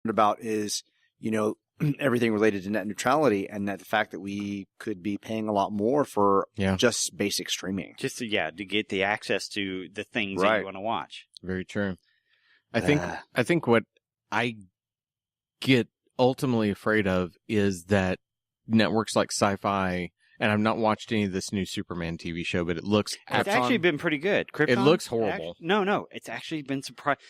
about is, everything related to net neutrality, and that the fact that we could be paying a lot more for just basic streaming. Just to get the access to the things that you want to watch. Very true. I think what I get ultimately afraid of is that networks like Sci-Fi, and I've not watched any of this new Superman TV show, but it looks... It's actually been pretty good. Krypton, it looks horrible. No, it's actually been surprising.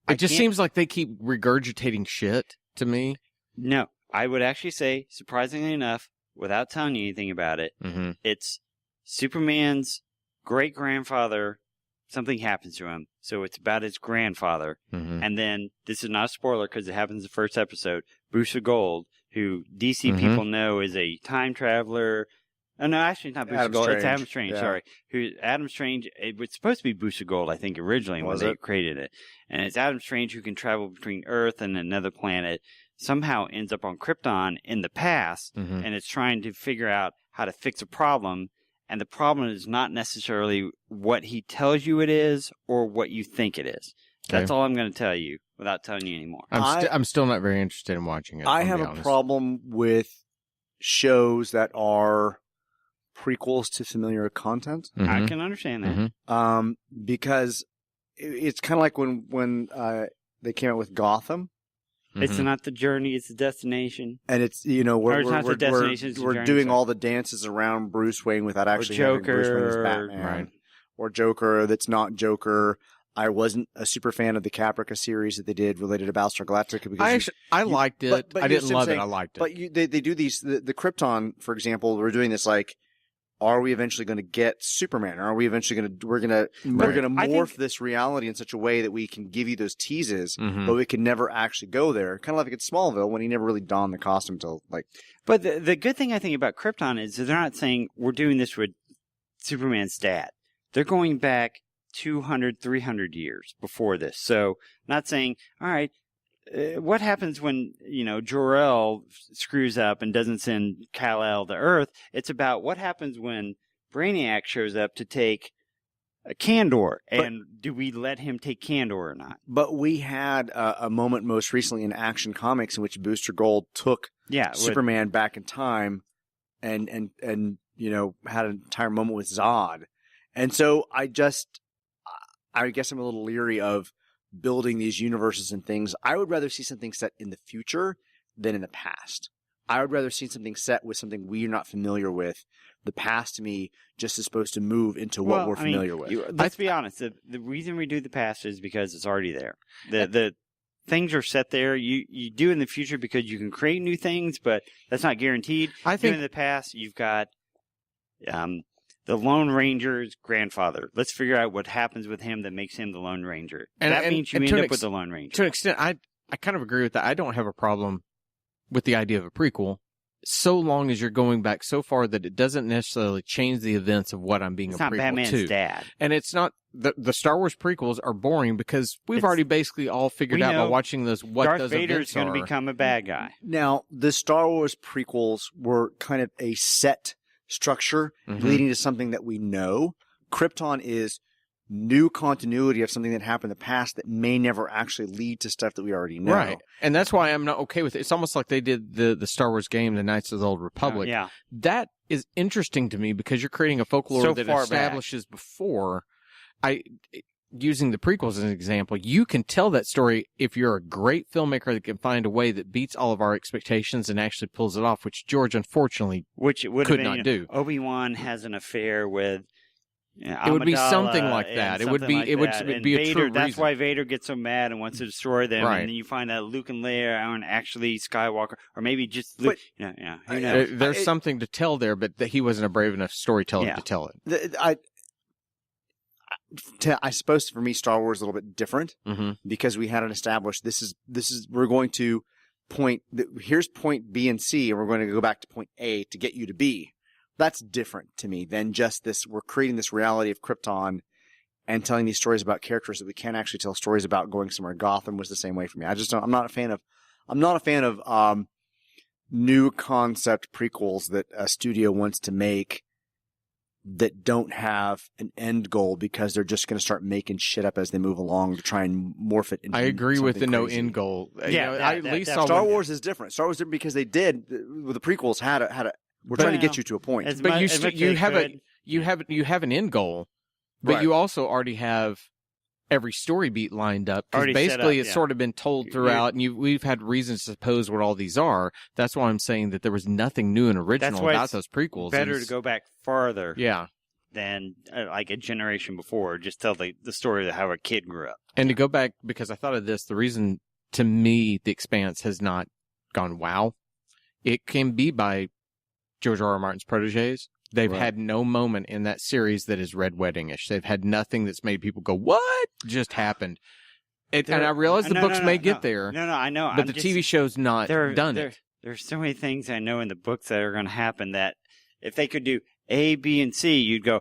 It just seems like they keep regurgitating shit to me. No, I would actually say, surprisingly enough, without telling you anything about it, it's Superman's great-grandfather. Something happens to him, so it's about his grandfather. And then, this is not a spoiler because it happens in the first episode, Booster Gold, who DC people know is a time traveler. Oh, no, actually, it's not Booster Gold. It's Adam Strange, sorry. Adam Strange, it was supposed to be Booster Gold, I think, originally when they created it. And it's Adam Strange who can travel between Earth and another planet, somehow ends up on Krypton in the past, and it's trying to figure out how to fix a problem. And the problem is not necessarily what he tells you it is or what you think it is. That's all I'm going to tell you without telling you anymore. I'm still not very interested in watching it. I have a problem with shows that are prequels to familiar content. I can understand that. Because it's kind of like when they came out with Gotham. It's not the journey, it's the destination. And it's, we're doing all the dances around Bruce Wayne without actually having Bruce Wayne as Batman. Right. Or Joker that's not Joker. I wasn't a super fan of the Caprica series that they did related to Battlestar Galactica. Because I liked it. But I didn't love it. I liked it. But they do these, the Krypton, for example, we're doing this like, are we eventually going to get Superman? Or are we eventually we're going to morph this reality in such a way that we can give you those teases, but we can never actually go there? Kind of like at Smallville when he never really donned the costume until like. But the good thing I think about Krypton is that they're not saying we're doing this with Superman's dad. They're going back 200, 300 years before this. So not saying, all right, what happens when, Jor-El screws up and doesn't send Kal-El to Earth? It's about what happens when Brainiac shows up to take Kandor, and do we let him take Kandor or not? But we had a moment most recently in Action Comics in which Booster Gold took Superman back in time and had an entire moment with Zod. And so I guess I'm a little leery of building these universes and things. I would rather see something set in the future than in the past. I would rather see something set with something we're not familiar with. The past, to me, just is supposed to move into what we're familiar with. Let's be honest. The reason we do the past is because it's already there. The things are set there. You do in the future because you can create new things, but that's not guaranteed. I think in the past, you've got the Lone Ranger's grandfather. Let's figure out what happens with him that makes him the Lone Ranger. That means you end up with the Lone Ranger. To an extent, I kind of agree with that. I don't have a problem with the idea of a prequel, so long as you're going back so far that it doesn't necessarily change the events of what I'm being a prequel to. It's not Batman's dad. And it's not... The Star Wars prequels are boring because we've already basically all figured out by watching this what Darth those Vader events is going to become a bad guy. Now, the Star Wars prequels were kind of a set structure leading to something that we know. Krypton is new continuity of something that happened in the past that may never actually lead to stuff that we already know. Right. And that's why I'm not okay with it. It's almost like they did the Star Wars game, The Knights of the Old Republic. That is interesting to me because you're creating a folklore that establishes before. Using the prequels as an example, you can tell that story if you're a great filmmaker that can find a way that beats all of our expectations and actually pulls it off, which George unfortunately could not do. Obi-Wan has an affair with Amidala, it would be something like that. It would be a Vader, true That's reason. why Vader gets so mad and wants to destroy them. Right. And then you find out Luke and Leia aren't actually Skywalker, or maybe just Luke. Who knows? There's something to tell there, but that he wasn't a brave enough storyteller to tell it. I suppose for me, Star Wars is a little bit different because we had it established. This is we're going to here's point B and C, and we're going to go back to point A to get you to B. That's different to me than just this. We're creating this reality of Krypton and telling these stories about characters that we can't actually tell stories about going somewhere. Gotham was the same way for me. I'm not a fan of new concept prequels that a studio wants to make that don't have an end goal because they're just going to start making shit up as they move along to try and morph it into I agree with the crazy. no end goal. Yeah, I at least saw Star Wars is different. Star Wars is different because they did with the prequels had a we're trying to get you to a point. But you have an end goal, but you also already have every story beat lined up because basically it's sort of been told throughout, and we've had reasons to suppose what all these are. That's why I'm saying that there was nothing new and original about those prequels. Better to go back farther, than like a generation before. Just tell the story of how a kid grew up. And to go back, because I thought of this, the reason to me The Expanse has not gone wow, it can be by George R.R. Martin's protégés. They've had no moment in that series that is Red Wedding-ish. They've had nothing that's made people go, what just happened? And I realize the books may get there. No, I know. But the TV show's not done it. There's so many things I know in the books that are going to happen that if they could do A, B, and C, you'd go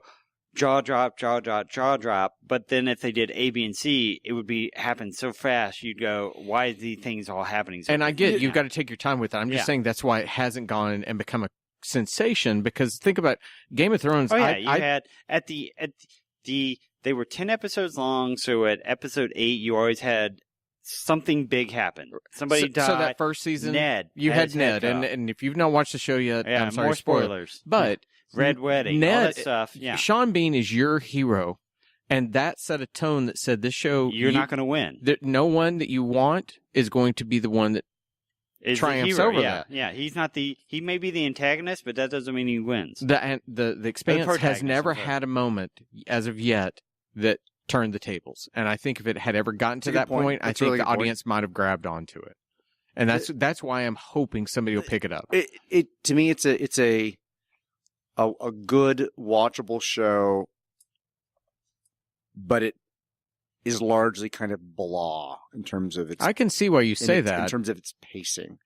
jaw drop, jaw drop, jaw drop. But then if they did A, B, and C, it would happen so fast. You'd go, why are these things all happening so fast? And I get you've got to take your time with it. I'm just saying that's why it hasn't gone and become a sensation, because think about Game of Thrones. Had they were 10 episodes long, so at episode 8 you always had something big happen. Somebody died. So that first season, you had Ned, and if you've not watched the show yet, I'm sorry, more spoilers. But Red Wedding, Ned, all that stuff. Yeah. Sean Bean is your hero, and that set a tone that said this show you're not going to win. No one that you want is going to be the one that triumphs over that. Yeah, he's not he may be the antagonist, but that doesn't mean he wins. The Expanse has never had a moment as of yet that turned the tables. And I think if it had ever gotten to that point, I think the audience might have grabbed onto it. And that's why I'm hoping somebody will pick it up. To me, it's a good watchable show, but it is largely kind of blah in terms of its... I can see why you say that. In terms of its pacing.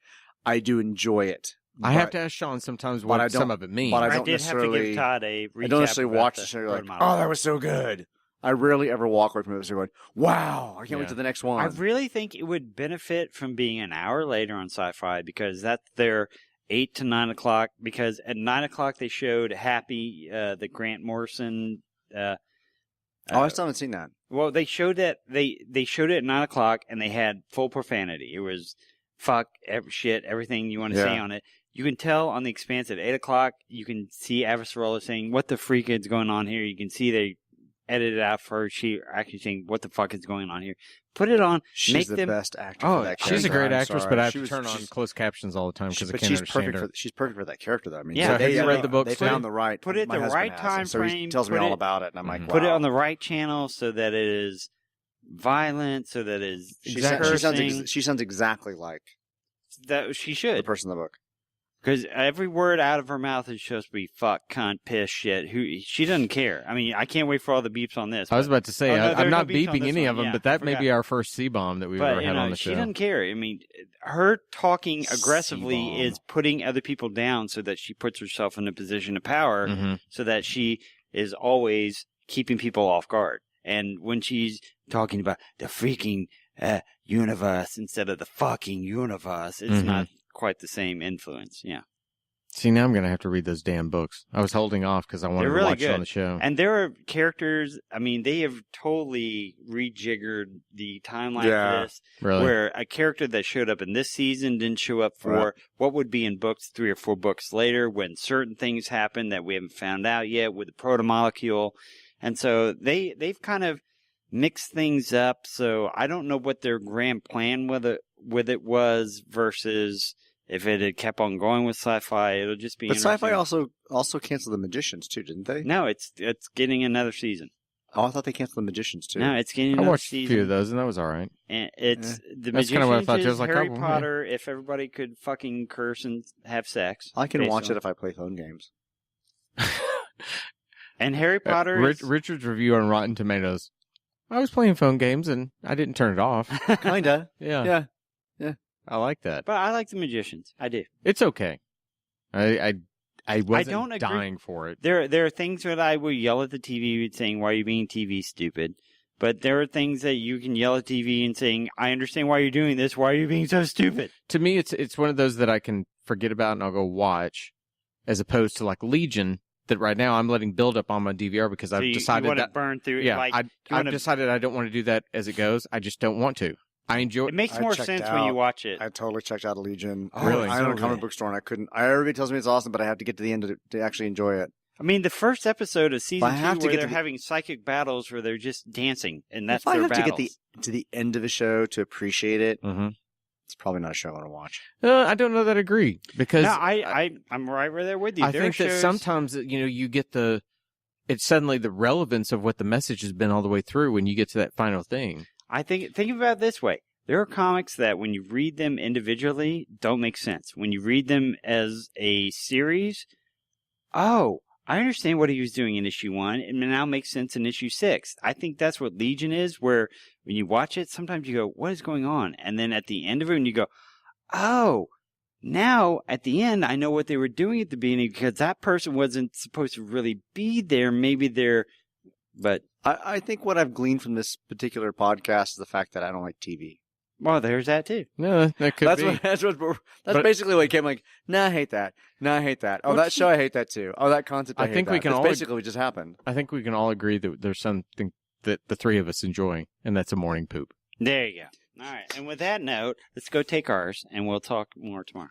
I do enjoy it. I have to ask Sean sometimes what some of it means. But I did have to give Todd a recap. I don't necessarily watch the show like, oh, that was so good. I rarely ever walk away from it going, wow, I can't wait to the next one. I really think it would benefit from being an hour later on Sci-Fi, because that's their 8 to 9 o'clock, because at 9 o'clock they showed Happy, the Grant Morrison... I still haven't seen that. Well, they showed that they showed it at 9 o'clock, and they had full profanity. It was fuck, shit, everything you want to say on it. You can tell on The Expanse at 8 o'clock. You can see Avasarala saying, "What the freak is going on here?" You can see they edited out for her. She actually saying, "What the fuck is going on here?" Put it on. She's the best actor. For that she's a great actress, but I have to turn on closed captions all the time because I can't understand her. She's perfect for that character, though. I mean, have you read the books? They found the right. Put it the right time frame. So he tells me all about it, and I'm like, wow. Put it on the right channel so that it is violent, so that it is. She sounds exactly like that. She should. The person in the book. Because every word out of her mouth is supposed to be fuck, cunt, piss, shit. She doesn't care. I mean, I can't wait for all the beeps on this. I was about to say, I'm not beeping any of them, but that may be our first C-bomb that we've ever had on the show. She doesn't care. I mean, her talking aggressively is putting other people down so that she puts herself in a position of power, so that she is always keeping people off guard. And when she's talking about the freaking universe instead of the fucking universe, it's not quite the same influence. Yeah. See, now I'm going to have to read those damn books. I was holding off because I wanted to watch it on the show. And there are characters, I mean, they have totally rejiggered the timeline for this. Really? Where a character that showed up in this season didn't show up for what would be in books 3 or 4 books later, when certain things happen that we haven't found out yet with the proto-molecule. And so they've kind of mixed things up. So I don't know what their grand plan with it was versus if it had kept on going with Sci-Fi. It'll just be. But Sci-Fi also canceled the Magicians too, didn't they? No, it's getting another season. Oh, I thought they canceled the Magicians too. No, it's getting another season. I watched a few of those, and that was all right. And it's the That's Magicians kind of what I thought. is Harry Potter. If everybody could fucking curse and have sex, I can watch it if I play phone games. And Harry Potter. Richard's review on Rotten Tomatoes. I was playing phone games and I didn't turn it off. Kinda. Yeah. I like that. But I like the Magicians. I do. It's okay. I wasn't dying for it. There are things that I will yell at the TV saying, "Why are you being TV stupid?" But there are things that you can yell at TV and saying, "I understand why you're doing this. Why are you being so stupid?" To me, it's one of those that I can forget about and I'll go watch, as opposed to like Legion. that right now I'm letting build up on my DVR because I've decided you that burn through. Yeah, I've decided I don't want to do that as it goes. I just don't want to. I enjoy. It makes more sense when you watch it. I totally checked out of Legion. Really? I own a comic book store and I couldn't. Everybody tells me it's awesome, but I have to get to the end to actually enjoy it. I mean, the first episode of season 2 where they're having psychic battles where they're just dancing, and that's their battles. If I have to get to the end of a show to appreciate it, it's probably not a show I want to watch. I don't know that I agree because I'm right there with you. I think that sometimes you get it's suddenly the relevance of what the message has been all the way through when you get to that final thing. Think about it this way. There are comics that when you read them individually don't make sense. When you read them as a series, I understand what he was doing in issue 1 and it now makes sense in issue 6. I think that's what Legion is, where when you watch it, sometimes you go, what is going on? And then at the end of it, when you go, now at the end, I know what they were doing at the beginning because that person wasn't supposed to really be there. Maybe but I think what I've gleaned from this particular podcast is the fact that I don't like TV. Well, there's that too. No, that could be. That's basically what it came like. Nah, I hate that. Nah, I hate that. Oh, that show, I hate that too. Oh, that concept, I hate think that. We can That's basically what just happened. I think we can all agree that there's something that the three of us enjoy, and that's a morning poop. There you go. All right. And with that note, let's go take ours, and we'll talk more tomorrow.